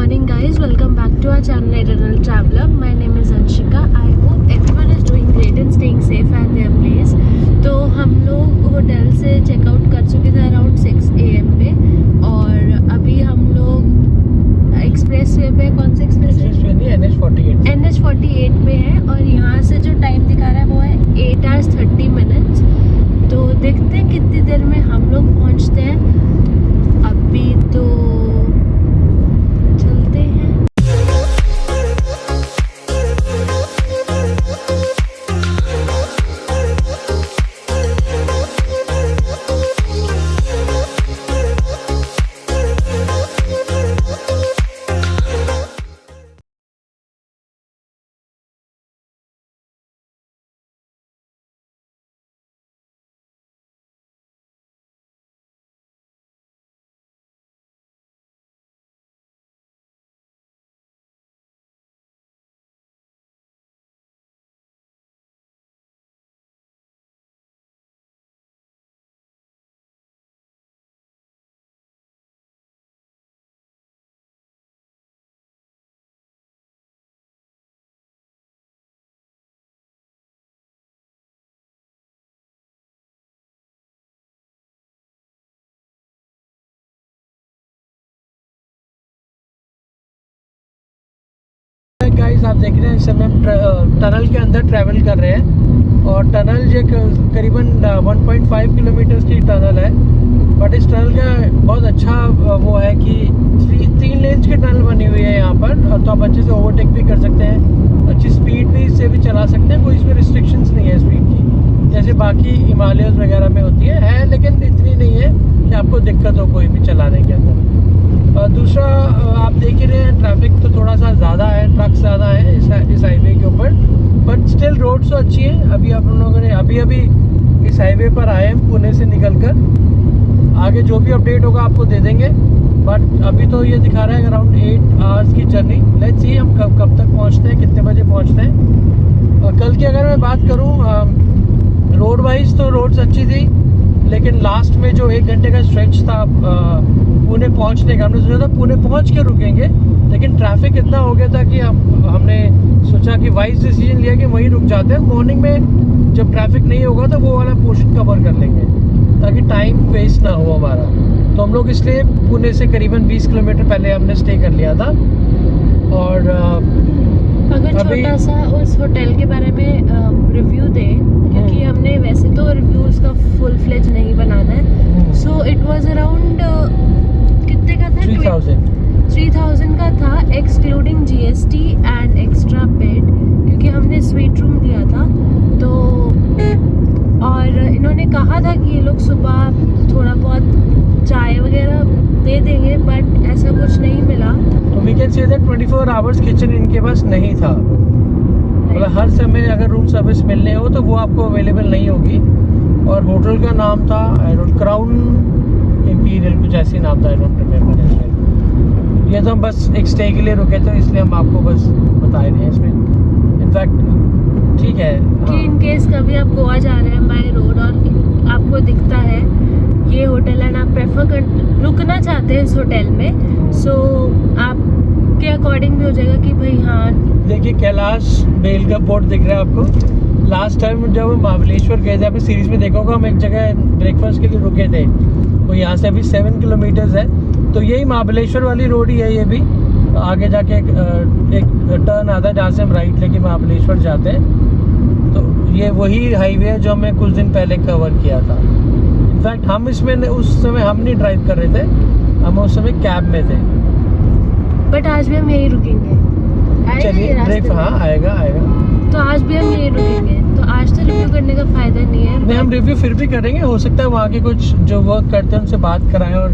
morning guys, welcome back to our channel Eternal Traveler. My name is Anshika. I hope everyone is doing great and staying safe at their place. तो हम लोग hotel से checkout कर चुके थे around 6 AM पे और अभी हम लोग एक्सप्रेस वे पे, कौन से एक्सप्रेस वे? NH48 पे है और यहाँ से जो टाइम दिखा रहा है वो है 8 hours 30 minutes। तो देखते हैं कितनी देर में हम लोग पहुँचते हैं। अभी तो चलते हैं। गाइस आप देख रहे हैं इस समय हम टनल के अंदर ट्रैवल कर रहे हैं और टनल ये करीबन 1.5 किलोमीटर की टनल है। बट इस टनल का बहुत अच्छा वो है कि 3 लेन्स की टनल बनी हुई है यहाँ पर, तो आप अच्छे से ओवरटेक भी कर सकते हैं, अच्छी स्पीड भी इससे भी चला सकते हैं। कोई इसमें रिस्ट्रिक्शंस नहीं है स्पीड की, जैसे बाकी हिमालयस वगैरह में होती है लेकिन इतनी नहीं है कि आपको दिक्कत हो कोई भी चलाने के अंदर। दूसरा आप देख ही रहे हैं ट्रैफिक तो थोड़ा सा ज़्यादा है, ट्रक ज़्यादा है इस हाईवे के ऊपर, बट स्टिल रोड तो अच्छी है। अभी आप लोगों ने अभी इस हाईवे पर आए हैं पुणे से निकलकर। आगे जो भी अपडेट होगा आपको दे देंगे, बट अभी तो ये दिखा रहा है अराउंड 8 hours की जर्नी। लेट्स सी हम कब तक पहुँचते हैं, कितने बजे पहुँचते हैं। और कल की अगर मैं बात करूँ रोड वाइज तो रोड्स अच्छी थी, लेकिन लास्ट में जो 1 घंटे का स्ट्रेच था पुणे पहुंचने का, हमने सोचा था पुणे पहुंच के रुकेंगे, लेकिन ट्रैफिक इतना हो गया था कि हमने सोचा कि वाइज डिसीजन लिया कि वहीं रुक जाते हैं। मॉर्निंग में जब ट्रैफिक नहीं होगा तो वो वाला पोर्शन कवर कर लेंगे ताकि टाइम वेस्ट ना हो हमारा। तो हम लोग इसलिए पुणे से करीबन 20 किलोमीटर पहले हमने स्टे कर लिया था। और अगर छोटा सा उस होटल के बारे में रिव्यू दें, क्योंकि हमने वैसे तो रिव्यू उसका फुल फ्लेज नहीं बनाना है। सो इट वाज अराउंड कितने का था? 3000 का था, excluding GST and extra bed, क्योंकि हमने स्वीट रूम लिया था। तो और इन्होंने कहा था कि ये लोग सुबह थोड़ा बहुत चाय वगैरह दे देंगे, बट ऐसा कुछ नहीं मिला। तो we can say that 24 hours kitchen इनके पास नहीं था। मतलब हर समय अगर रूम सर्विस मिलने हो तो वो आपको अवेलेबल नहीं होगी। और होटल का नाम था क्राउन इंपीरियल, कुछ ऐसी नाम था, आई डोंट रिमेंबर इसमें। ये तो हम बस एक स्टे के लिए रुके थे, इसलिए हम आपको बस बता रहे हैं इसमें। इनफैक्ट ठीक है कि इन केस कभी आप गोवा जा रहे हैं बाय रोड और आपको दिखता है ये होटल एंड आप रुकना चाहते हैं इस होटल में, सो आपके अकॉर्डिंग भी हो जाएगा कि भाई हाँ। देखिए कैलाश बेल का बोर्ड दिख रहा है आपको। लास्ट टाइम जब हम महाबलेश्वर गए थे, आपने सीरीज में देखा होगा, हम एक जगह ब्रेकफास्ट के लिए रुके थे, तो यहाँ से अभी 7 किलोमीटर्स है। तो यही महाबलेश्वर वाली रोड ही है। ये भी आगे जाके एक टर्न आता है जहाँ से हम राइट लेके महाबलेश्वर जाते हैं। तो ये वही हाईवे है जो हमने कुछ दिन पहले कवर किया था। इनफैक्ट हम इसमें उस समय हम नहीं ड्राइव कर रहे थे, हम उस समय कैब में थे। बट आज भी हम यहीं रुकेंगे। चलिए ब्रेक, हाँ आएगा। तो आज भी हम यहीं रुकेंगे, तो आज तो रिव्यू करने का फायदा नहीं है। नहीं, हम रिव्यू फिर भी करेंगे। हो सकता है वहाँ के कुछ जो वर्क करते हैं उनसे बात कराएं, और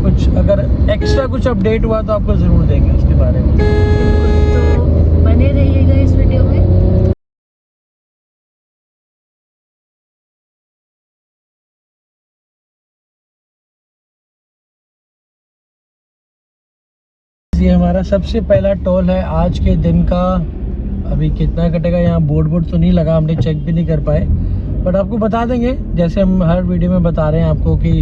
कुछ अगर एक्स्ट्रा कुछ अपडेट हुआ तो आपको ज़रूर देंगे उसके बारे में। तो बने रहिएगा इस वीडियो में। ये हमारा सबसे पहला टोल है आज के दिन का। अभी कितना कटेगा यहाँ बोर्ड तो नहीं लगा, हमने चेक भी नहीं कर पाए, बट आपको बता देंगे जैसे हम हर वीडियो में बता रहे हैं आपको कि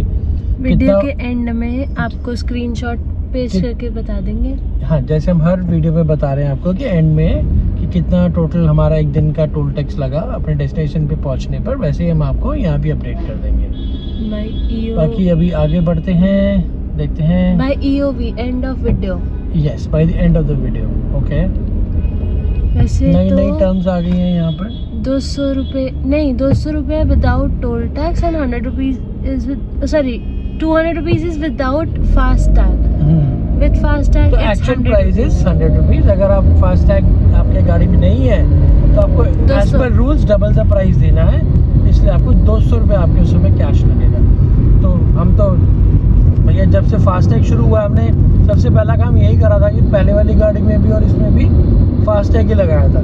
वीडियो के एंड में आपको स्क्रीनशॉट पेश कि- करके बता देंगे। हाँ, जैसे हम हर वीडियो में बता रहे हैं आपको कि एंड में कि कितना टोटल हमारा एक दिन का टोल टैक्स लगा अपने डेस्टिनेशन पे पहुंचने पर, वैसे ही हम आपको यहाँ भी अपडेट कर देंगे। बाकी अभी आगे बढ़ते हैं, देखते हैं। By EOV end of video. Yes, by the end of the video. Okay, वैसे नई तो नई टर्म्स आ गई हैं यहाँ पर। 200 रुपये नहीं, 200 रुपये without toll tax and 100 rupees is with, sorry 200 rupees is without fast tag. With fast tag तो एक्चुअल प्राइस इज 100 रुपीज। अगर आप फास्ट टैग आपके गाड़ी में नहीं है तो आपको as per rules double the price देना है, इसलिए आपको 200 रुपये आपके उस समय कैश लगेगा। तो हम तो भैया जब से फास्ट टैग शुरू हुआ हमने सबसे पहला काम यही करा था कि पहले वाली गाड़ी में भी और इसमें भी फास्ट टैग ही लगाया था,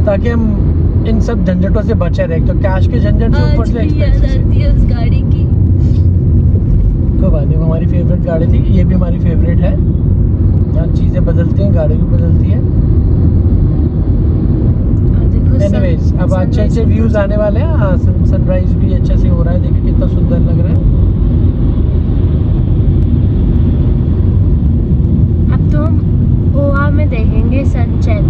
ताकि हम इन सब झंझटों से बचे रहे। तो कैश के झंझट से ऊपर से एक्सपेंसेस से। उस गाड़ी की कोई बात नहीं, वो हमारी फेवरेट गाड़ी थी, ये भी हमारी फेवरेट है। यहाँ चीज़ें बदलती हैं, गाड़ी भी बदलती है। एनीवेज, अब अच्छे अच्छे व्यूज आने वाले हैं। हाँ, सनराइज भी अच्छे से हो रहा है, देखिए कितना सुंदर लग रहा है। अब तो हम गोवा में देखेंगे सनसेट।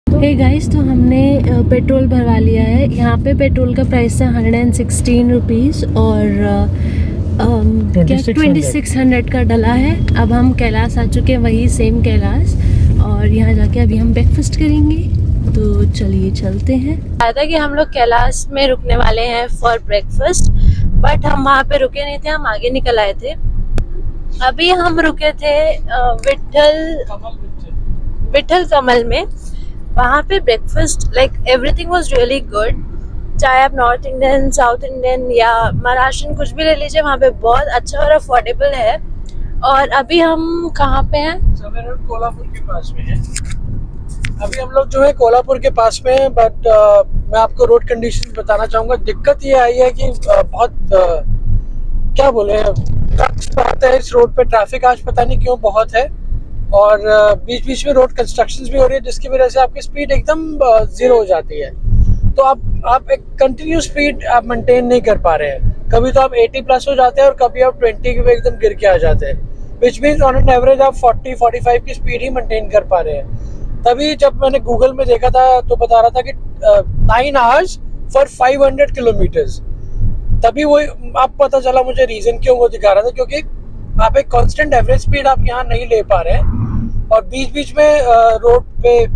हे गाइस, तो हमने पेट्रोल भरवा लिया है। यहाँ पे पेट्रोल का प्राइस है 116 रुपीज़ और क्या 2600 का डला है। अब हम कैलाश आ चुके हैं, वही सेम कैलाश, और यहाँ जाके अभी हम ब्रेकफास्ट करेंगे। तो चलिए चलते हैं। आया था कि हम लोग कैलाश में रुकने वाले हैं फॉर ब्रेकफास्ट, बट हम वहाँ पे रुके नहीं थे, हम आगे निकल आए थे। अभी हम रुके थे विठल कमल में। वहाँ पे breakfast like everything was really good. चाहे आप नॉर्थ इंडियन, साउथ इंडियन या महाराष्ट्रन कुछ भी ले लीजिए, वहाँ पे बहुत अच्छा और अफोर्डेबल है। और अभी हम कहाँ पे हैं? कोल्हापुर के पास में है। अभी हम लोग जो है कोल्हापुर के पास में हैं, बट मैं आपको रोड कंडीशन बताना चाहूँगा। दिक्कत ये आई है कि बहुत क्या बोले, ट्रक्स आते हैं इस रोड पे। ट्रैफिक आज पता नहीं क्यों बहुत है, और बीच बीच में रोड कंस्ट्रक्शंस भी हो रही है, जिसकी वजह से आपकी स्पीड एकदम जीरो हो जाती है। तो आप एक कंटिन्यू स्पीड आप मेंटेन नहीं कर पा रहे हैं। कभी तो आप 80 प्लस हो जाते हैं और कभी आप 20 के एकदम गिर के आ जाते हैं, which means on an average आप 40-45 की स्पीड ही मेंटेन कर पा रहे हैं। तभी जब मैंने गूगल में देखा था तो बता रहा था कि 9 आवर्स फॉर 500 किलोमीटर्स। तभी वो आप पता चला मुझे रीजन क्यों वो दिखा रहा था, क्योंकि आप एक कांस्टेंट एवरेज स्पीड आप यहाँ नहीं ले पा रहे हैं। और बीच बीच में रोड पे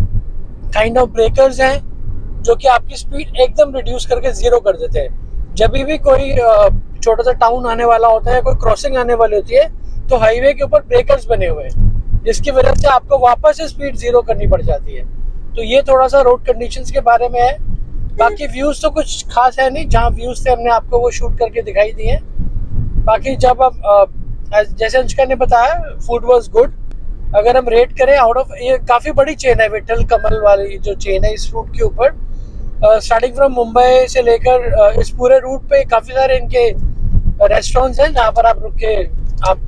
काइंड ऑफ ब्रेकर्स हैं जो कि आपकी स्पीड एकदम रिड्यूस करके जीरो कर देते हैं। जब भी कोई छोटा सा टाउन आने वाला होता है, कोई क्रॉसिंग आने वाली होती है, तो हाईवे के ऊपर ब्रेकर्स बने हुए हैं, जिसकी वजह से आपको वापस से स्पीड जीरो करनी पड़ जाती है। तो ये थोड़ा सा रोड कंडीशंस के बारे में है। बाकी व्यूज तो कुछ खास है नहीं, जहाँ व्यूज थे हमने आपको वो शूट करके दिखाई दिए। बाकी जब हम जैसे अंशिका ने बताया, फूड वाज गुड। अगर हम रेट करें आउट ऑफ, ये काफ़ी बड़ी चेन है विठल कमल वाली जो चेन है इस रूट के ऊपर, स्टार्टिंग फ्रॉम मुंबई से लेकर इस पूरे रूट पे काफ़ी सारे इनके रेस्टोरेंट्स हैं जहाँ पर आप रुक के आप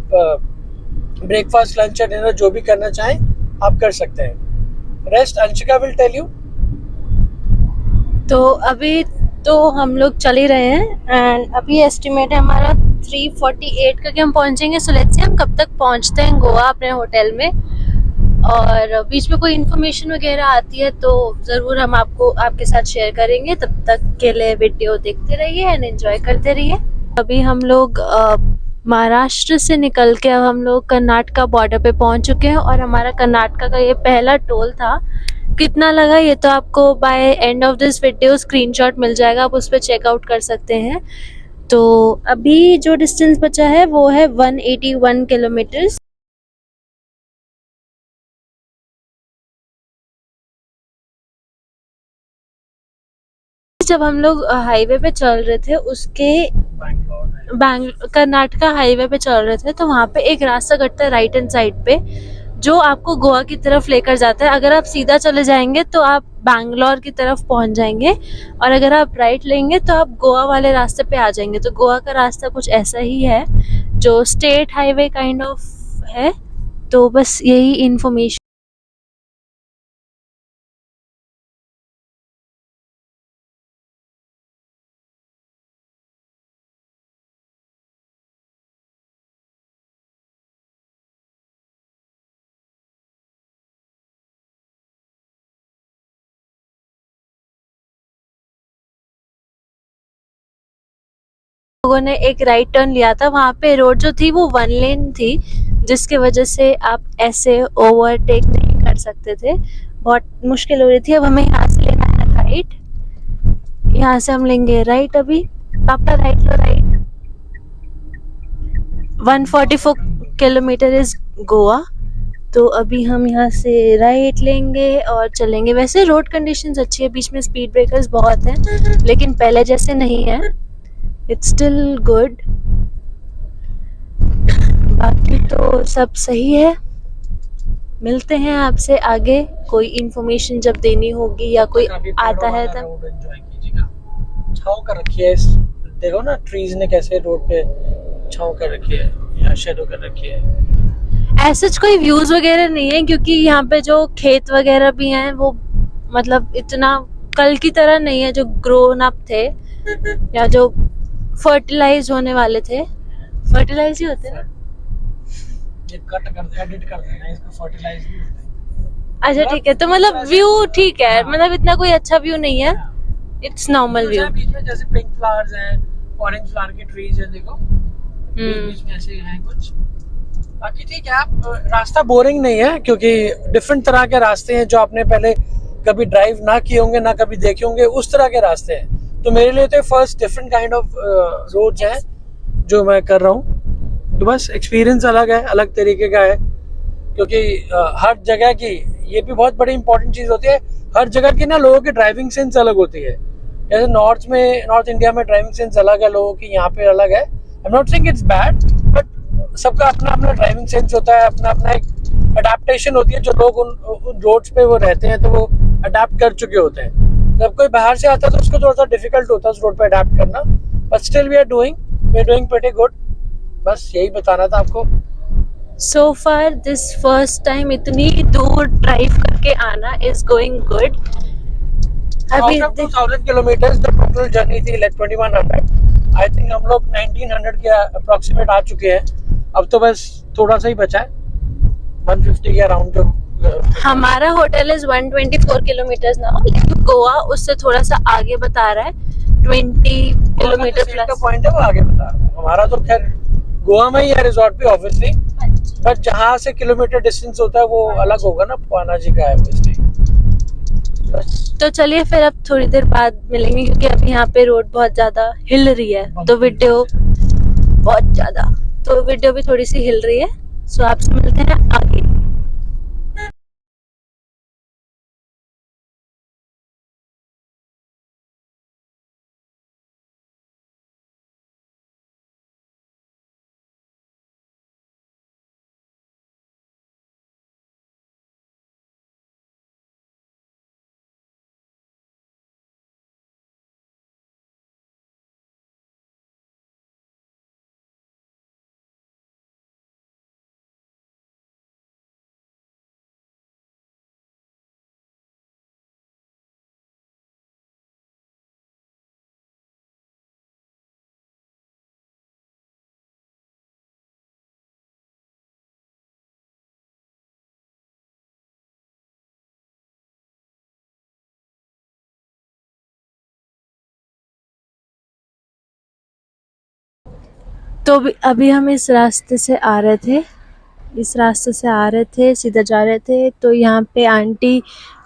ब्रेकफास्ट, लंच या डिनर जो भी करना चाहें आप कर सकते हैं। Rest Anshika will tell you. तो अभी तो हम लोग चल ही रहे हैं एंड अभी एस्टिमेट है हमारा 3:48 का कि हम पहुंचेंगे। सो लेट्स सी हम कब तक पहुंचते हैं गोवा अपने होटल में, और बीच में कोई इन्फॉर्मेशन वगैरह आती है तो ज़रूर हम आपको आपके साथ शेयर करेंगे। तब तक के लिए वीडियो देखते रहिए एंड एंजॉय करते रहिए। अभी हम लोग महाराष्ट्र से निकल के अब हम लोग कर्नाटका बॉर्डर पे पहुंच चुके हैं और हमारा कर्नाटका का ये पहला टोल था। कितना लगा ये तो आपको by end of this video screenshot मिल जाएगा, आप उस पर चेकआउट कर सकते हैं। तो अभी जो डिस्टेंस बचा है वो है 181 किलोमीटर्स। जब हम लोग हाईवे पे चल रहे थे उसके कर्नाटका हाईवे पे चल रहे थे तो वहाँ पे एक रास्ता कटता है राइट हैंड साइड पे जो आपको गोवा की तरफ लेकर जाता है। अगर आप सीधा चले जाएंगे तो आप बैंगलोर की तरफ पहुंच जाएंगे, और अगर आप राइट लेंगे तो आप गोवा वाले रास्ते पे आ जाएंगे। तो गोवा का रास्ता कुछ ऐसा ही है जो स्टेट हाईवे काइंड ऑफ है। तो बस यही इंफॉर्मेशन। लोगों ने एक राइट टर्न लिया था, वहां पे रोड जो थी वो 1 लेन थी, जिसके वजह से आप ऐसे ओवरटेक नहीं कर सकते थे, बहुत मुश्किल हो रही थी। अब हमें यहाँ से लेना है राइट, यहाँ से हम लेंगे राइट। अभी पापा right low, right. 144 kilometre is Goa. तो अभी हम यहाँ से राइट लेंगे और चलेंगे। वैसे रोड कंडीशंस अच्छी है, बीच में स्पीड ब्रेकर्स बहुत हैं लेकिन पहले जैसे नहीं है, इट्स स्टिल गुड। बाकी तो सब सही है। मिलते हैं आपसे आगे, कोई इन्फॉर्मेशन जब देनी होगी या कोई आता है तब। रोड एंजॉय कीजिएगा। छाँव कर रखी है देखो ना, ट्रीज ने कैसे रोड पे छाँव कर रखी है या शेडो कर रखी है। ऐसा कोई व्यूज वगैरह नहीं है क्योंकि यहाँ पे जो खेत वगैरह भी हैं वो मतलब इतना कल की तरह नहीं है जो ग्रोन अप थे या जो फर्टिलाइज होने वाले थे। फर्टिलाइज ही होते हैं ना। ये कट कर एडिट कर देना, इसको फर्टिलाइज भी होता है। अच्छा ठीक है, तो मतलब व्यू ठीक है, हाँ। मतलब इतना कोई अच्छा व्यू नहीं है, इट्स नॉर्मल व्यू। बीच में जैसे पिंक फ्लावर्स हैं, ऑरेंज फ्लावर के ट्रीज हैं, देखो बीच में ऐसे हैं कुछ। बाकी ठीक है, आप रास्ता बोरिंग नहीं है क्योंकि डिफरेंट तरह के रास्ते हैं जो आपने पहले कभी ड्राइव ना किए होंगे, ना कभी देखे होंगे, उस तरह के रास्ते हैं। तो मेरे लिए तो first different kind of roads हैं जो मैं कर रहा हूँ। तो बस एक्सपीरियंस अलग है, अलग तरीके का है क्योंकि हर जगह की, ये भी बहुत बड़ी इंपॉर्टेंट चीज़ होती है, हर जगह की ना लोगों की ड्राइविंग सेंस अलग होती है। जैसे नॉर्थ इंडिया में ड्राइविंग सेंस अलग है लोगों की, यहाँ पे अलग है। I am not saying it's bad, but सबका अपना अपना ड्राइविंग सेंस होता है, अपना अपना एक अडेप्टेशन होती है। जो लोग उन रोड्स पे वो रहते हैं तो वो अडेप्ट कर चुके होते हैं। जब कोई बाहर से आता है तो उसको थोड़ा सा डिफिकल्ट होता है उस रोड पे अडेप्ट करना, but still we are doing pretty good. बस यही बताना था आपको। So far this first time इतनी दूर ड्राइव करके आना इज गोइंग गुड। अभी 2000 किलोमीटर जो टोटल जर्नी थी, 2100, आई थिंक हम लोग 1900 के अप्रोक्सीमेट आ चुके हैं। अब तो बस थोड़ा सा ही बचा है, 150 के अराउंड जो हमारा होटल इज 124 किलोमीटर नाउ, लेकिन गोवा उससे थोड़ा सा आगे बता रहा है, 20 किलोमीटर का प्लस। पॉइंट है वो आगे बता रहा है। हमारा तो खैर गोवा में ही है रिजॉर्ट भी ऑब्वियसली, बट जहाँ से किलोमीटर डिस्टेंस होता है वो अलग होगा ना, पाना जी का है वो, इसलिए। तो चलिए फिर अब थोड़ी देर बाद मिलेंगे क्योंकि अभी यहाँ पे रोड बहुत ज्यादा हिल रही है, तो वीडियो बहुत ज्यादा, तो वीडियो भी थोड़ी सी हिल रही है। सो आपसे मिलते हैं आगे। तो अभी हम इस रास्ते से आ रहे थे, सीधा जा रहे थे, तो यहाँ पे आंटी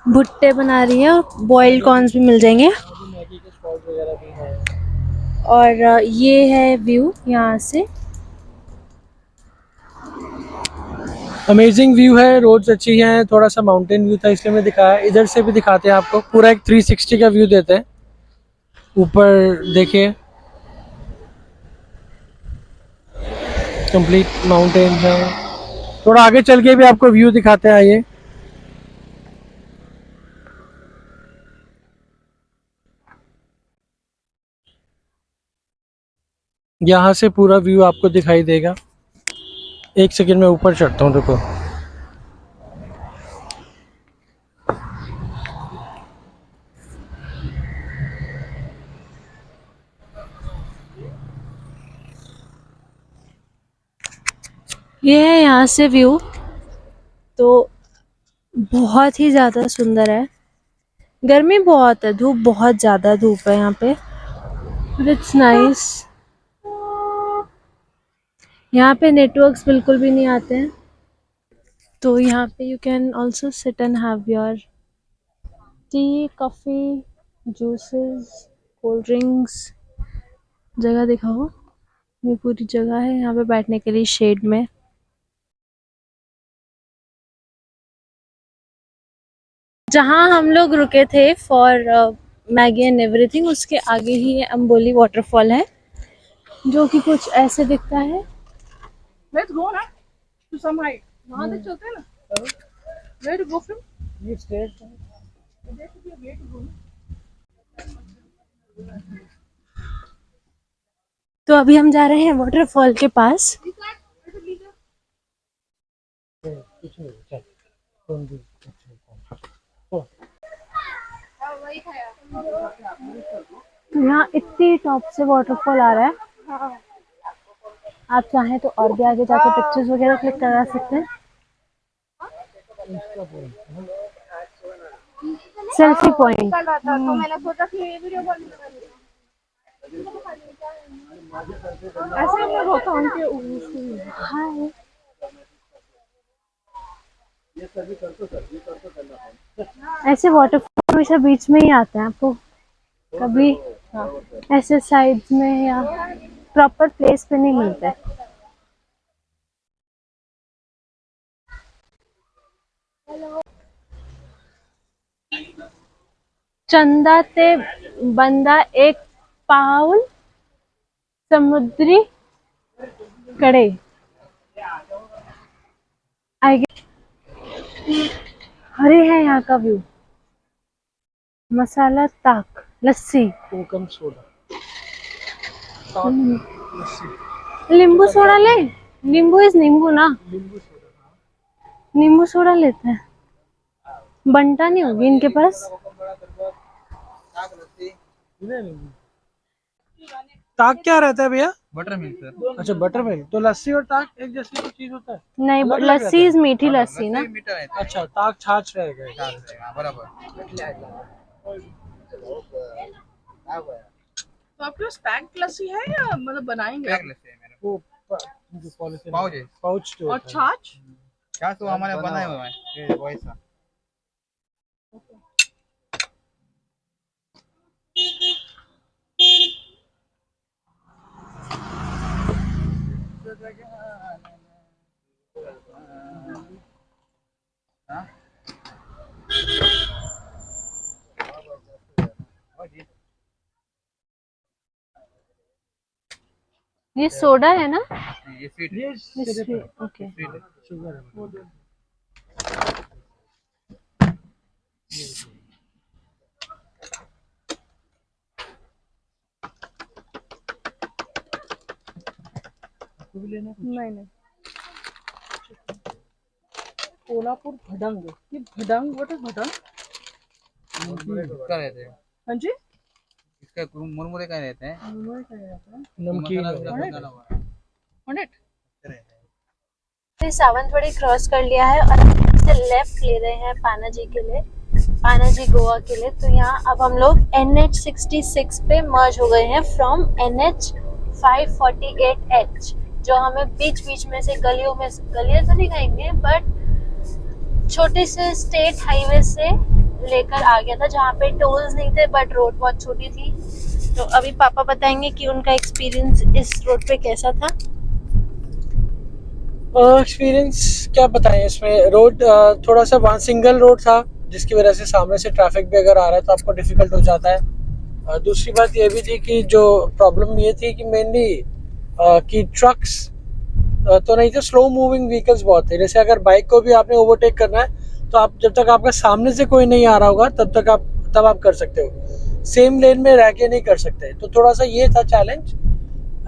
भुट्टे बना रही है और बॉइल्ड कॉर्न्स भी मिल जाएंगे। मैगी के स्पॉट वगैरह भी हैं। और ये है व्यू यहाँ से। अमेजिंग व्यू है, रोड्स अच्छी हैं, थोड़ा सा माउंटेन व्यू था इसलिए मैं दिखाया। इधर से भी दिखाते हैं आपको, पूरा एक 360 का व्यू देते हैं। ऊपर देखिए कंप्लीट माउंटेन है। थोड़ा आगे चल के भी आपको व्यू दिखाते हैं, आइए। यहाँ से पूरा व्यू आपको दिखाई देगा। एक सेकंड में ऊपर चढ़ता हूँ, देखो। ये है यहाँ से व्यू, तो बहुत ही ज़्यादा सुंदर है। गर्मी बहुत है, धूप बहुत ज़्यादा धूप है यहाँ पे, बट इट्स नाइस। यहाँ पे नेटवर्क्स बिल्कुल भी नहीं आते हैं, तो यहाँ पे you can also sit and have your T, coffee, juices, cold drinks. जगह दिखाओ, ये पूरी जगह है यहाँ पे बैठने के लिए शेड में। जहाँ हम लोग रुके थे फॉर मैगी एंड एवरीथिंग, उसके आगे ही ये अम्बोली वाटरफॉल है, जो कि कुछ ऐसे दिखता है। Let's go ना to some height. वहाँ तक चलते हैं ना? Where to go from? ये state There should be a way to go. तो अभी हम जा रहे हैं वाटरफॉल के पास। कुछ नहीं, चल कौन भी तो यहाँ इतनी टॉप से वाटरफॉल आ रहा है, आप चाहें तो और भी आगे जाकर पिक्चर्स वगैरह क्लिक करा सकते हैं। Selfie point. तो मैंने सोचा कि ये वीडियो बंद कर दूँ। ऐसे मैं होता हूँ कि हाय, ऐसे वाटरफॉल हमेशा बीच में ही आते हैं, आपको कभी ऐसे साइड्स में या प्रॉपर प्लेस पे नहीं मिलते। चंदा ते बंदा एक पाउल समुद्री कड़े। हरे है यहाँ का व्यू। मसाला ताक, लस्सी, कोकम सोडा, नींबू सोडा ले। नींबू इज नींबू ना, नींबू सोडा लेते हैं। बंटा नहीं होगी इनके पास। ताक क्या रहता है भैया? Butter milk sir. अच्छा, बटर मिल्क। तो लस्सी और ताक एक जैसी चीज होता है? नहीं, अलग अलग लस्सी इज मीठी लस्सी ना। मीठा रहता है। अच्छा, ताक छाछ रहेगा। हाँ, बराबर। तो आपके पास पैक्ड लस्सी है या मतलब बनाएंगे? पैक लस्सी है मेरा। वो पॉलिथीन पाउच है। पाउच जो और होता है। छाछ? क्या तो हमारे बनाए हुए हैं ये वैसा। हाँ? ये सोडा है ना? ये स्वीट ये सिरप है, ओके। स्वीट है। शुगर है। आपको भी लेना है? नहीं। कोल्हापुर भडंग। ये भडंग, व्हाट इज भडंग? इसका रहते हैं। हाँ जी? इसका मुरमुरे का रहते हैं। मुंबई का रहता है। नमकीन है। मसाला डाला हुआ है। 100? सावंतवाड़ी क्रॉस कर लिया है और से लेफ्ट ले रहे हैं पानाजी के लिए, पानाजी गोवा के लिए। तो यहाँ अब हम लोग NH66 पे मर्ज हो गए हैं फ्रॉम NH 548H, जो हमें बीच बीच में से गलियों तो नहीं कहेंगे बट छोटे से स्टेट हाईवे से लेकर आ गया था, जहाँ पे टोल्स नहीं थे बट रोड बहुत छोटी थी। तो अभी पापा बताएंगे कि उनका एक्सपीरियंस इस रोड पे कैसा था। एक्सपीरियंस क्या बताएं, इसमें रोड थोड़ा सा वहाँ सिंगल रोड था, जिसकी वजह से सामने से ट्रैफिक भी अगर आ रहा है तो आपको डिफिकल्ट हो जाता है। दूसरी बात ये भी थी कि जो प्रॉब्लम ये थी कि मेनली कि ट्रक्स तो नहीं थे, स्लो मूविंग व्हीकल्स बहुत थे। जैसे अगर बाइक को भी आपने ओवरटेक करना है तो आप जब तक आपका सामने से कोई नहीं आ रहा होगा तब आप कर सकते हो, सेम लेन में रह के नहीं कर सकते। तो थोड़ा सा ये था challenge.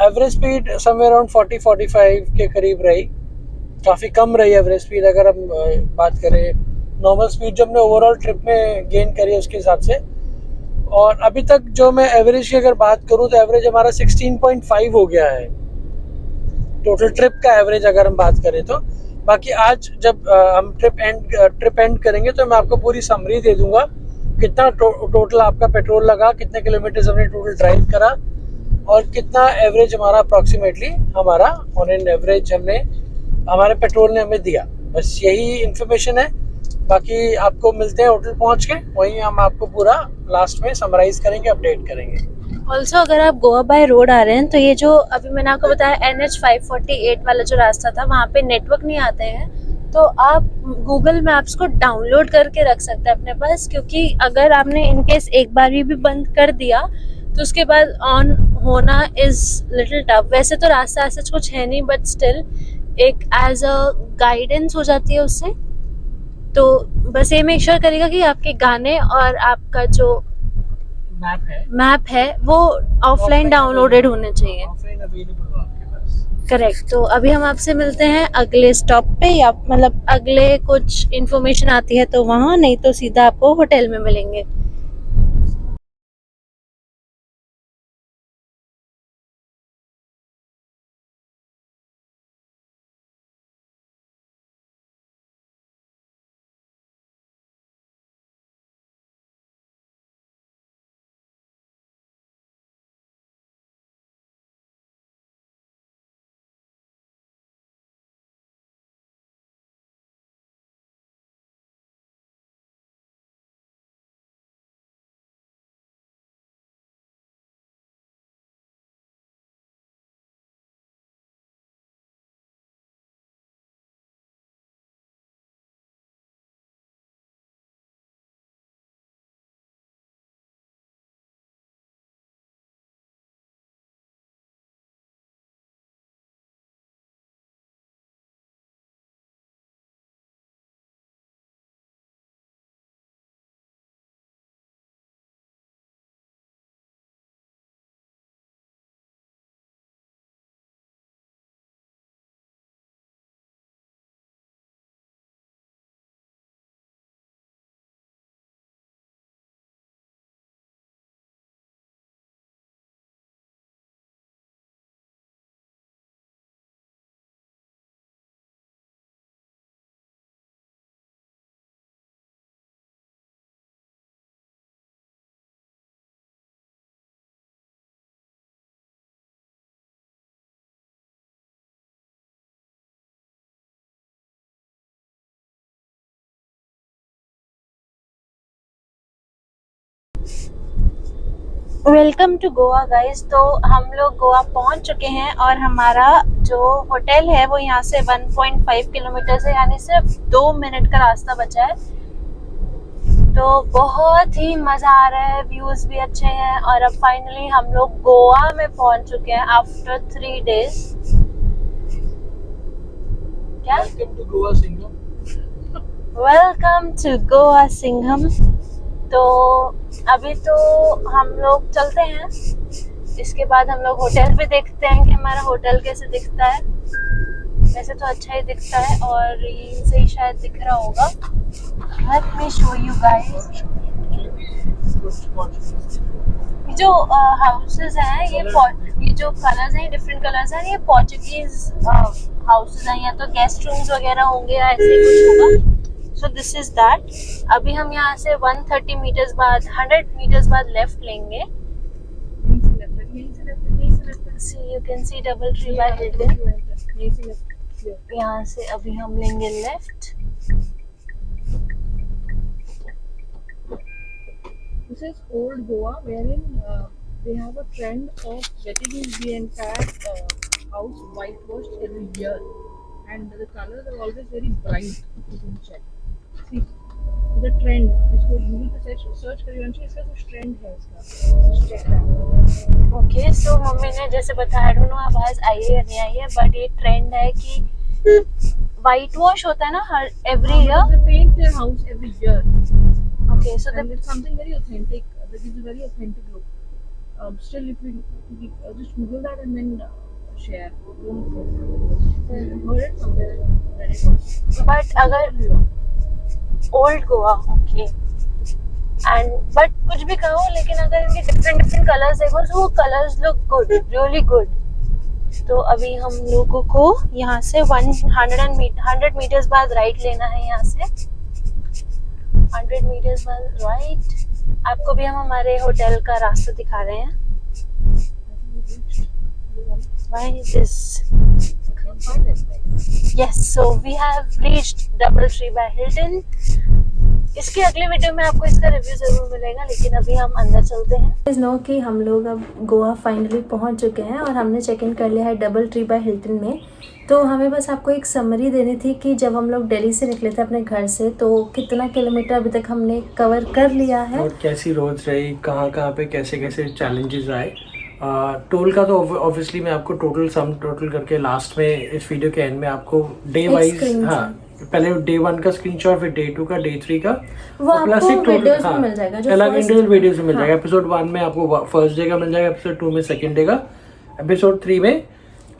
Average speed somewhere around 40-45 के करीब रही, काफ़ी कम रही एवरेज स्पीड अगर हम बात करें नॉर्मल स्पीड जो हमने ओवरऑल ट्रिप में गेन करी है उसके हिसाब से। और अभी तक जो मैं एवरेज की अगर बात करूं तो एवरेज हमारा 16.5 हो गया है टोटल ट्रिप का एवरेज अगर हम बात करें तो। बाकी आज जब हम ट्रिप एंड करेंगे तो मैं आपको पूरी समरी दे दूंगा कितना टोटल आपका पेट्रोल लगा, कितने किलोमीटर हमने टोटल ड्राइव करा और कितना एवरेज हमारा अप्रॉक्सीमेटली हमारा ऑन एन एवरेज हमारे पेट्रोल ने हमें दिया। बस यही इन्फॉर्मेशन है। बाकी आपको मिलते हैं होटल पहुंच के, वहीं हम आपको पूरा लास्ट में समराइज करेंगे, अपडेट करेंगे। ऑल्सो अगर आप गोवा बाय रोड आ रहे हैं तो ये जो अभी मैंने आपको बताया NH 548 वाला जो रास्ता था, वहाँ पे नेटवर्क नहीं आते हैं, तो आप गूगल मैप्स को डाउनलोड करके रख सकते हैं अपने पास, क्योंकि अगर आपने इनकेस एक बार भी बंद कर दिया तो उसके बाद ऑन होना इज लिटिल टफ। वैसे तो रास्ता ऐसा कुछ है नहीं बट स्टिल एक एज अ गाइडेंस हो जाती है उससे। तो बस ये मेक श्योर करेगा कि आपके गाने और आपका जो मैप है वो ऑफलाइन डाउनलोडेड होने चाहिए। ऑफलाइन अवेलेबल हो आपके पास। करेक्ट। तो अभी हम आपसे मिलते हैं अगले स्टॉप पे, या मतलब अगले कुछ इन्फॉर्मेशन आती है तो वहाँ, नहीं तो सीधा आपको होटल में मिलेंगे। Welcome to Goa guys. तो हम लोग गोवा पहुंच चुके हैं और हमारा जो होटल है वो यहाँ से 1.5 किलोमीटर से, यानी सिर्फ 2 मिनट का रास्ता बचा है। तो बहुत ही मज़ा आ रहा है, व्यूज़ भी अच्छे हैं और अब फाइनली हम लोग गोवा में पहुंच चुके हैं आफ्टर 3 डेज। क्या? Welcome to Goa Singham. Welcome to Goa Singham. तो अभी तो हम लोग चलते हैं, इसके बाद हम लोग होटल भी देखते हैं कि हमारा होटल कैसे दिखता है। वैसे तो अच्छा ही दिखता है और ये सही शायद दिख रहा होगा। Let me show you guys. जो हाउसेस हैं ये जो कलर्स हैं, डिफरेंट कलर्स हैं, ये पोर्चुगीज हाउसेस हैं, या तो गेस्ट रूम्स वगैरह होंगे या ऐसे कुछ होगा। So this is that. अभी हम यहाँ से 130 मीटर्स बाद 100 मीटर्स बाद लेफ्ट लेंगे। See, you can see DoubleTree by Hilton. यहाँ से अभी हम लेंगे left. This is old Goa, wherein they have a trend of getting the entire house whitewashed every year, and the colors are always very bright. If you can check, see the trend. इसको you need to search करिए अंशी, इसका कुछ trend है इसका. Check that. Okay, so mummy ने जैसे बताया, आई डोंट नो आवाज आई है या नहीं आई है, बट ये ट्रेंड है कि वाइट वॉश होता है ना हर every year. They paint their house every year. Okay, so And it's something very authentic. That is a very authentic look. Still, if we just Google that and then share. Don't heard it somewhere. That it was. But अगर old Goa, okay, and but कुछ भी कहो, लेकिन अगर इनके different colours देखो तो वो colours look good, really good. तो अभी हम लोगों को यहाँ से 100 मीटर्स बाद राइट लेना है. यहाँ से 100 मीटर्स बाद राइट. आपको भी हम हमारे होटल का रास्ता दिखा रहे हैं. Why this? Yes, so we have reached DoubleTree by Hilton. इसके अगले वीडियो में आपको इसका रिव्यू जरूर मिलेगा, लेकिन अभी हम अंदर चलते हैं. नो कि हम लोग अब गोवा फाइनली पहुंच चुके हैं और हमने चेक इन कर लिया है DoubleTree by Hilton में. तो हमें बस आपको एक समरी देनी थी कि जब हम लोग दिल्ली से निकले थे अपने घर से, तो कितना किलोमीटर अभी तक हमने कवर कर लिया है और कैसी रोड्स रही, कहाँ कहाँ पे कैसे कैसे चैलेंजेस आए. टोल का तो ऑब्वियसली मैं आपको टोटल करके लास्ट में इस वीडियो के एंड में आपको डे वाइज, हाँ, पहले डे 1 का स्क्रीनशॉट, फिर डे 2 का, डे 3 का, वो प्लस आपको एक टोटल वीडियोस में मिल जाएगा. जो अलग इंडिविजुअल वीडियोस में मिल जाएगा. हाँ. एपिसोड 1 में आपको फर्स्ट डे का मिल जाएगा, एपिसोड 2 में सेकंड डे का, एपिसोड 3 में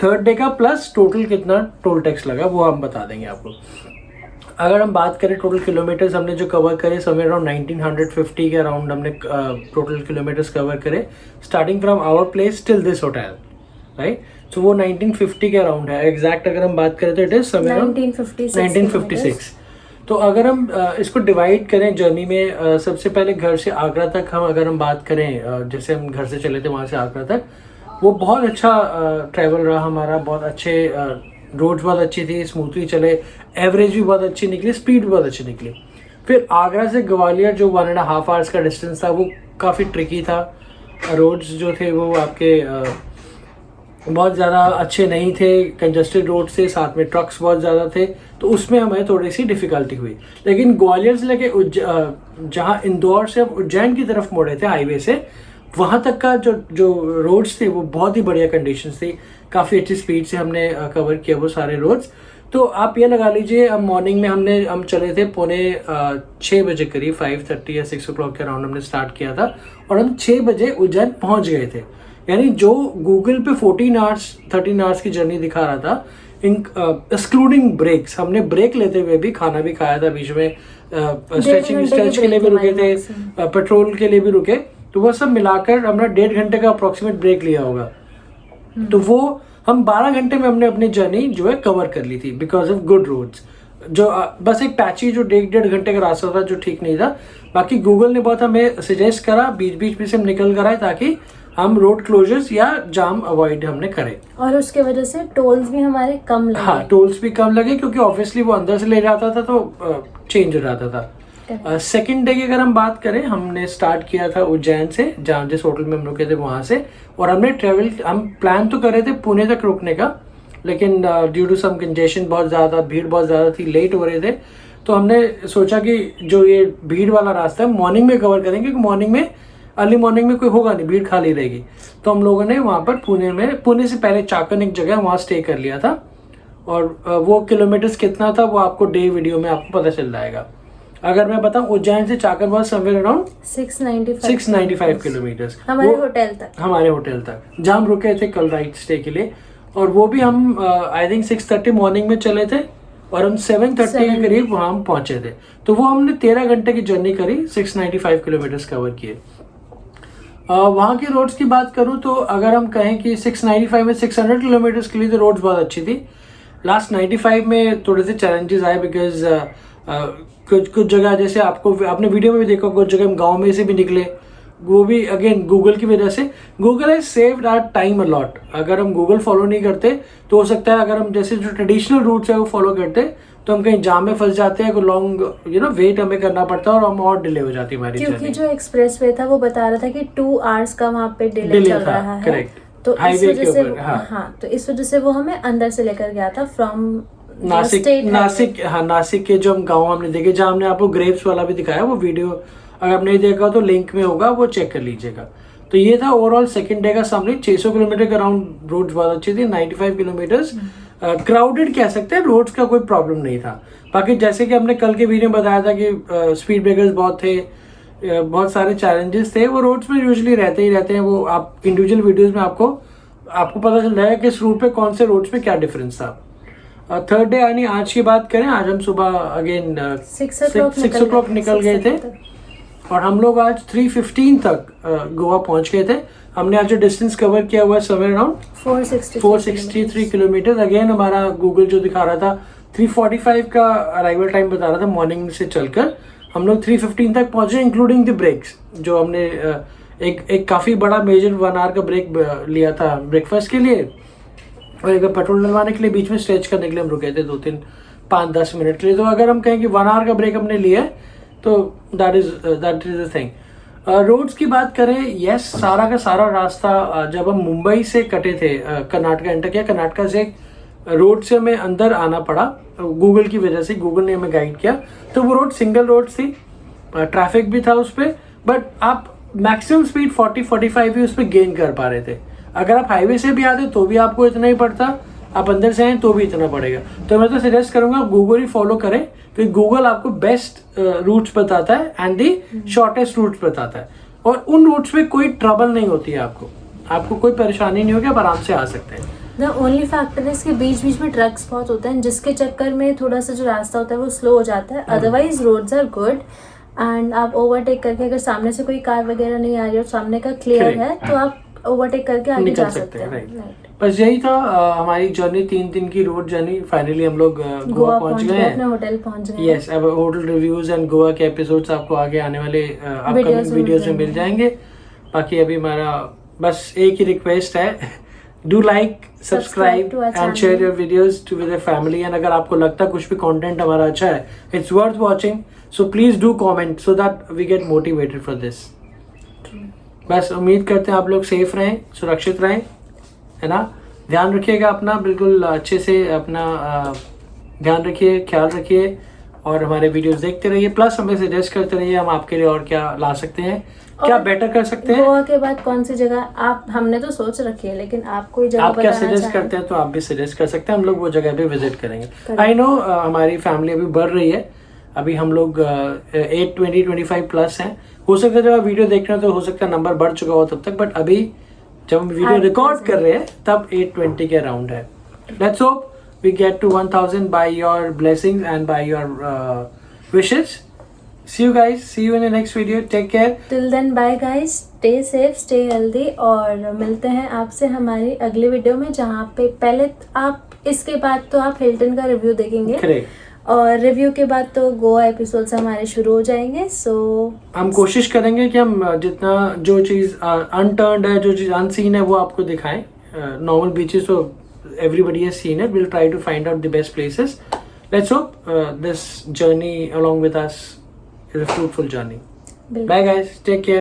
थर्ड डे का, प्लस टोटल कितना टोल टैक्स लगा वो हम बता देंगे आपको. अगर हम बात करें टोटल किलोमीटर्स हमने जो कवर करे, समवेयर अराउंड 1950 के अराउंड हमने टोटल किलोमीटर्स कवर करे, starting from our place till this hotel, right. तो वो 1950 के अराउंड है. एग्जैक्ट अगर हम बात करें तो इट इज समवेयर 1956. तो अगर हम इसको डिवाइड करें जर्नी में, सबसे पहले घर से आगरा तक अगर हम बात करें, जैसे हम घर से चले थे वहाँ से आगरा तक, वो बहुत अच्छा ट्रैवल रहा हमारा. बहुत अच्छे रोड्स, बहुत अच्छी थी, स्मूथली चले, एवरेज भी बहुत अच्छी निकली, स्पीड भी बहुत अच्छी निकली. फिर आगरा से ग्वालियर जो 1.5 आवर्स का डिस्टेंस था वो काफ़ी ट्रिकी था. रोड्स जो थे वो आपके बहुत ज़्यादा अच्छे नहीं थे, कंजस्टेड रोड से, साथ में ट्रक्स बहुत ज़्यादा थे, तो उसमें हमें थोड़ी सी डिफ़िकल्टी हुई. लेकिन ग्वालियर से लेके जहाँ इंदौर से अब उज्जैन की तरफ मुड़े थे हाईवे से, वहाँ तक का जो रोड्स थे वो बहुत ही बढ़िया कंडीशंस थी. काफ़ी अच्छी स्पीड से हमने कवर किया वो सारे रोड्स. तो आप ये लगा लीजिए, अब मॉर्निंग में हम चले थे 6 बजे करीब, 5:30 या 6 o'clock के अराउंड हमने स्टार्ट किया था, और हम 6 बजे उज्जैन पहुँच गए थे. यानी जो गूगल पे 13 आवर्स की जर्नी दिखा रहा था, एक्सक्लूडिंग ब्रेक्स, हमने ब्रेक लेते हुए भी खाना भी खाया था बीच में, स्ट्रेच के लिए भी रुके थे, पेट्रोल के लिए भी रुके, तो वो सब मिलाकर हमने 1.5 घंटे का अप्रोक्सीमेट ब्रेक लिया होगा. तो वो हम 12 घंटे में हमने अपनी जर्नी जो है कवर कर ली थी, बिकॉज ऑफ गुड रोड्स. जो बस एक पैची जो 1.5 घंटे का रास्ता था जो ठीक नहीं था, बाकी गूगल ने बहुत हमें सजेस्ट करा, बीच बीच में से हम निकल कर आए ताकि हम रोड क्लोजर्स या जाम अवॉइड हमने करे. और उसके वजह से टोल्स भी हमारे कम लगे. हाँ, टोल्स भी कम लगे, क्योंकि ऑब्वियसली वो अंदर से ले जाता था तो चेंज हो जाता था. सेकेंड डे की अगर हम बात करें, हमने स्टार्ट किया था उज्जैन से, जहाँ जिस होटल में हम रुके थे वहाँ से, और हम प्लान तो कर रहे थे पुणे तक रुकने का, लेकिन ड्यू टू सम कंजेशन बहुत ज़्यादा, भीड़ बहुत ज़्यादा थी, लेट हो रहे थे, तो हमने सोचा कि जो ये भीड़ वाला रास्ता है मॉर्निंग में कवर करेंगे, क्योंकि अर्ली मॉर्निंग में कोई होगा नहीं, भीड़ खाली रहेगी. तो हम लोगों ने वहाँ पर पुणे से पहले चाकन एक जगह वहाँ स्टे कर लिया था, और वो किलोमीटर्स कितना था वो आपको डे वीडियो में आपको पता चल जाएगा. अगर मैं बताऊं, उज्जैन से चाकन बहुत समवेयर अराउंड 695 किलोमीटर्स हमारे होटल तक जहाँ हम रुके थे कल राइट स्टे के लिए. और वो भी हम आई थिंक 6:30 मॉर्निंग में चले थे, और हम 7:30 के करीब वहाँ हम पहुंचे थे. तो वो हमने 13 घंटे की जर्नी करी, 695 किलोमीटर्स कवर किए. वहाँ की रोड्स की बात करूँ तो अगर हम कहें कि 695 में 600 किलोमीटर्स के लिए तो रोड्स बहुत अच्छी थी. लास्ट 95 में थोड़े से चैलेंजेस आए, बिकॉज कुछ जगह जैसे आपने वीडियो में भी देखा, कुछ जगह हम गाँव में से भी निकले, वो भी अगेन गूगल की वजह से। Google has saved our time a lot. अगर हम गूगल फॉलो नहीं करते तो हो सकता है अगर हम जैसे जो ट्रेडिशनल रूट्स है वो फॉलो करते तो हम कहीं जाम में फंस जाते हैं, लॉन्ग वेट हमें करना पड़ता है और हम और डिले हो जाती है हमारी क्योंकि जर्नी। जो एक्सप्रेस वे था वो बता रहा था कि 2 आवर्स का वहाँ पे डिले चल था, रहा है। करेक्ट। तो इस हाईवे वजह के से ऊपर, हाँ। हाँ, तो इस वजह से वो हमें अंदर से लेकर गया था फ्रॉम नासिक के जो हम गाँव हमने देखे, जहाँ हमने आपको ग्रेप्स वाला भी दिखाया, वो वीडियो अगर आप नहीं देखा तो लिंक में होगा, वो चेक कर लीजिएगा। तो ये था ओवरऑल सेकंड डे का समरी। 600 किलोमीटर के अराउंड रोड्स बहुत अच्छी थी, 95 किलोमीटर्स क्राउडेड कह सकते हैं, रोड्स का कोई प्रॉब्लम नहीं था। बाकी जैसे कि हमने कल के वीडियो में बताया था कि स्पीड ब्रेकर्स बहुत थे, बहुत सारे चैलेंजेस थे, वो रोड्स में यूजुअली रहते ही रहते हैं। वो आप इंडिविजुअल वीडियोस में आपको पता चल जाएगा कि इस रूट पे कौन से रोड्स पे क्या डिफरेंस था। थर्ड डे यानी आज की बात करें, आज हम सुबह अगेन 6 o'clock निकल गए थे और हम लोग आज 3:15 तक गोवा पहुंच गए थे। हमने आज जो डिस्टेंस कवर किया हुआ है समय अराउंड 463 किलोमीटर। अगेन हमारा गूगल जो दिखा रहा था 3:45 का अराइवल टाइम बता रहा था मॉर्निंग से चलकर। हम लोग 3:15 तक पहुंचे इंक्लूडिंग द ब्रेक्स, जो हमने एक काफ़ी बड़ा मेजर 1 आवर का ब्रेक लिया था ब्रेकफास्ट के लिए और एक पेट्रोल डलवाने के लिए बीच में स्ट्रेच करने के लिए हम रुके थे 2-3 5-10 मिनट के लिए। तो अगर हम कहें कि 1 आवर का ब्रेक हमने लिया है तो that is the thing. Roads की बात करें, यस सारा का सारा रास्ता जब हम मुंबई से कटे थे कर्नाटका एंटर किया, कर्नाटका से रोड से हमें अंदर आना पड़ा गूगल की वजह से, गूगल ने हमें गाइड किया। तो वो रोड सिंगल रोड थी, ट्रैफिक भी था उस पर, बट आप मैक्सिमम स्पीड 40-45 ही उस पर गेन कर पा रहे थे। अगर आप हाईवे से भी आते तो भी आपको इतना ही पड़ता, आप अंदर से आए तो भी इतना पड़ेगा। तो मैं तो सजेस्ट करूंगा आप गूगल ही फॉलो करें, क्योंकि गूगल आपको बेस्ट रूट्स बताता है एंड दी शॉर्टेस्ट रूट्स बताता है, और उन रूट्स में कोई ट्रबल नहीं होती है, आपको कोई परेशानी नहीं होगी, आप आराम से आ सकते हैं। द ओनली फैक्टर है कि बीच बीच में ट्रक्स बहुत होते हैं, जिसके चक्कर में थोड़ा सा जो रास्ता होता है वो स्लो हो जाता है। Otherwise roads are good and आप ओवरटेक करके, अगर सामने से कोई कार वगैरह नहीं आ रही और सामने का क्लियर है तो आप ओवरटेक करके आगे जा सकते हैं। राइट। बस यही था हमारी जर्नी, 3 दिन की रोड जर्नी। फाइनली हम लोग गोवा पहुंच गए, अपने होटल पहुंच गए। यस, अब होटल रिव्यूज एंड गोवा के एपिसोड्स आपको आगे आने वाले अपकमिंग वीडियोस में मिल जाएंगे। बाकी अभी हमारा बस एक ही रिक्वेस्ट है, do like, subscribe and share your videos to with your family. And अगर आपको लगता है कुछ भी कंटेंट हमारा अच्छा है, it's worth watching, so please do comment so that we get motivated for this. बस उम्मीद करते हैं आप लोग सेफ रहें, सुरक्षित रहें, है ना। ध्यान रखिएगा अपना, बिल्कुल अच्छे से अपना ध्यान रखिए, ख्याल रखिए और हमारे वीडियोस देखते रहिए। प्लस हमें सजेस्ट करते रहिए हम आपके लिए और क्या ला सकते हैं, क्या बेटर कर सकते हैं। गोवा के बाद कौन सी जगह आप, हमने तो सोच रखी है, लेकिन आप कोई जगह आप क्या सजेस्ट करते हैं तो आप भी सजेस्ट कर सकते हैं, हम लोग वो जगह पे विजिट करेंगे। आई नो हमारी फैमिली अभी बढ़ रही है, अभी हम लोग 8-20-25 प्लस हैं। हो सकता है जब आप वीडियो देख रहे हो तो हो सकता है नंबर बढ़ चुका हो तब तक, बट अभी जब हम वीडियो रिकॉर्ड कर रहे हैं तब 820 के अराउंड है। Let's hope we get to 1000 by your blessings and by your wishes. See you guys, see you in the next video, take care. Till then bye guys, stay safe, stay healthy और मिलते हैं आपसे हमारी अगली video में, जहाँ पे पहले आप, इसके बाद तो आप हिल्टन का रिव्यू देखेंगे। Correct. और रिव्यू के बाद तो गोवा एपिसोड्स हमारे शुरू हो जाएंगे। सो हम कोशिश करेंगे कि हम जितना जो चीज़ अनटर्न्ड है, जो चीज़ अनसीन है वो आपको दिखाएं। नॉर्मल बीचेस तो everybody has seen it, will try to find out the best places. Let's hope this journey along with us is a fruitful journey. Bye guys, take care.